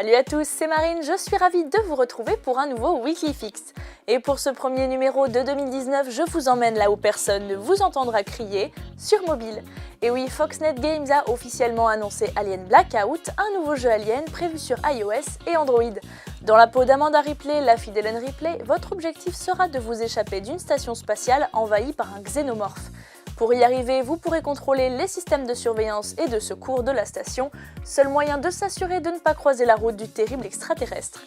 Salut à tous, c'est Marine, je suis ravie de vous retrouver pour un nouveau Weekly Fix. Et pour ce premier numéro de 2019, je vous emmène là où personne ne vous entendra crier, sur mobile. Et oui, Foxnet Games a officiellement annoncé Alien Blackout, un nouveau jeu Alien prévu sur iOS et Android. Dans la peau d'Amanda Ripley, la fille d'Ellen Ripley, votre objectif sera de vous échapper d'une station spatiale envahie par un xénomorphe. Pour y arriver, vous pourrez contrôler les systèmes de surveillance et de secours de la station, seul moyen de s'assurer de ne pas croiser la route du terrible extraterrestre.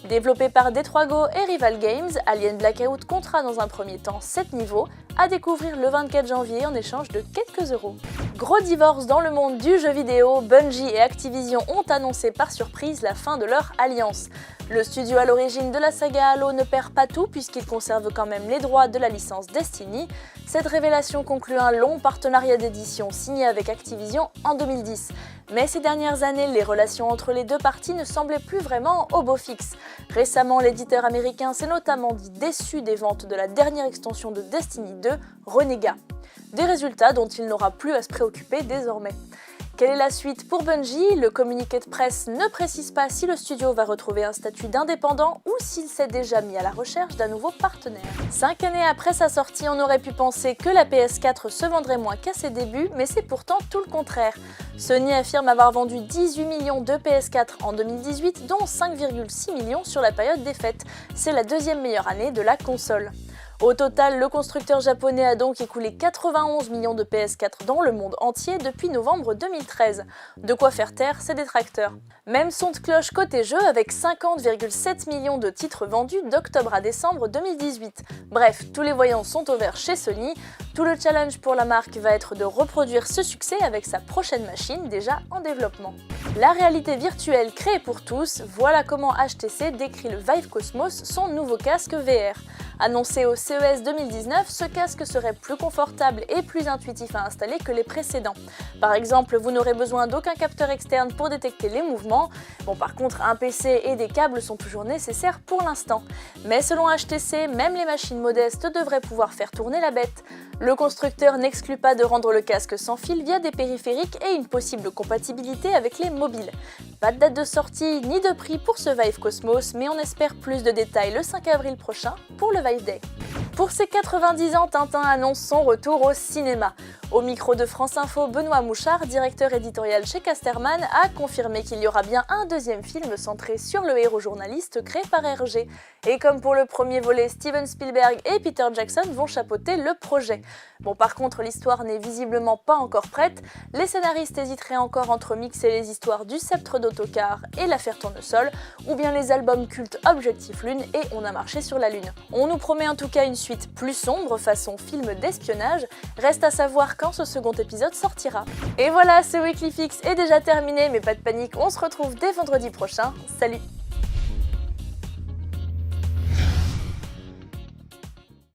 Développé par D3Go et Rival Games, Alien Blackout comptera dans un premier temps 7 niveaux, à découvrir le 24 janvier en échange de quelques euros. Gros divorce dans le monde du jeu vidéo, Bungie et Activision ont annoncé par surprise la fin de leur alliance. Le studio à l'origine de la saga Halo ne perd pas tout puisqu'il conserve quand même les droits de la licence Destiny. Cette révélation conclut un long partenariat d'édition signé avec Activision en 2010. Mais ces dernières années, les relations entre les deux parties ne semblaient plus vraiment au beau fixe. Récemment, l'éditeur américain s'est notamment dit déçu des ventes de la dernière extension de Destiny 2, Renega. Des résultats dont il n'aura plus à se préoccuper désormais. Quelle est la suite pour Bungie? Le communiqué de presse ne précise pas si le studio va retrouver un statut d'indépendant ou s'il s'est déjà mis à la recherche d'un nouveau partenaire. 5 années après sa sortie, on aurait pu penser que la PS4 se vendrait moins qu'à ses débuts, mais c'est pourtant tout le contraire. Sony affirme avoir vendu 18 millions de PS4 en 2018, dont 5,6 millions sur la période des fêtes. C'est la deuxième meilleure année de la console. Au total, le constructeur japonais a donc écoulé 91 millions de PS4 dans le monde entier depuis novembre 2013. De quoi faire taire ses détracteurs. Même son de cloche côté jeu avec 50,7 millions de titres vendus d'octobre à décembre 2018. Bref, tous les voyants sont au vert chez Sony. Tout le challenge pour la marque va être de reproduire ce succès avec sa prochaine machine déjà en développement. La réalité virtuelle créée pour tous, voilà comment HTC décrit le Vive Cosmos, son nouveau casque VR. Annoncé au CES 2019, ce casque serait plus confortable et plus intuitif à installer que les précédents. Par exemple, vous n'aurez besoin d'aucun capteur externe pour détecter les mouvements. Bon, par contre, un PC et des câbles sont toujours nécessaires pour l'instant. Mais selon HTC, même les machines modestes devraient pouvoir faire tourner la bête. Le constructeur n'exclut pas de rendre le casque sans fil via des périphériques et une possible compatibilité avec les mobiles. Pas de date de sortie ni de prix pour ce Vive Cosmos, mais on espère plus de détails le 5 avril prochain pour le Vive Day. Pour ses 90 ans, Tintin annonce son retour au cinéma. Au micro de France Info, Benoît Mouchard, directeur éditorial chez Casterman, a confirmé qu'il y aura bien un deuxième film centré sur le héros journaliste créé par Hergé. Et comme pour le premier volet, Steven Spielberg et Peter Jackson vont chapeauter le projet. Bon, par contre, l'histoire n'est visiblement pas encore prête. Les scénaristes hésiteraient encore entre mixer les histoires du Sceptre d'Autocar et l'affaire Tournesol, ou bien les albums cultes Objectif Lune et On a marché sur la Lune. On nous promet en tout cas une suite plus sombre, façon film d'espionnage. Reste à savoir quand ce second épisode sortira. Et voilà, ce Weekly Fix est déjà terminé, mais pas de panique, on se retrouve dès vendredi prochain. Salut!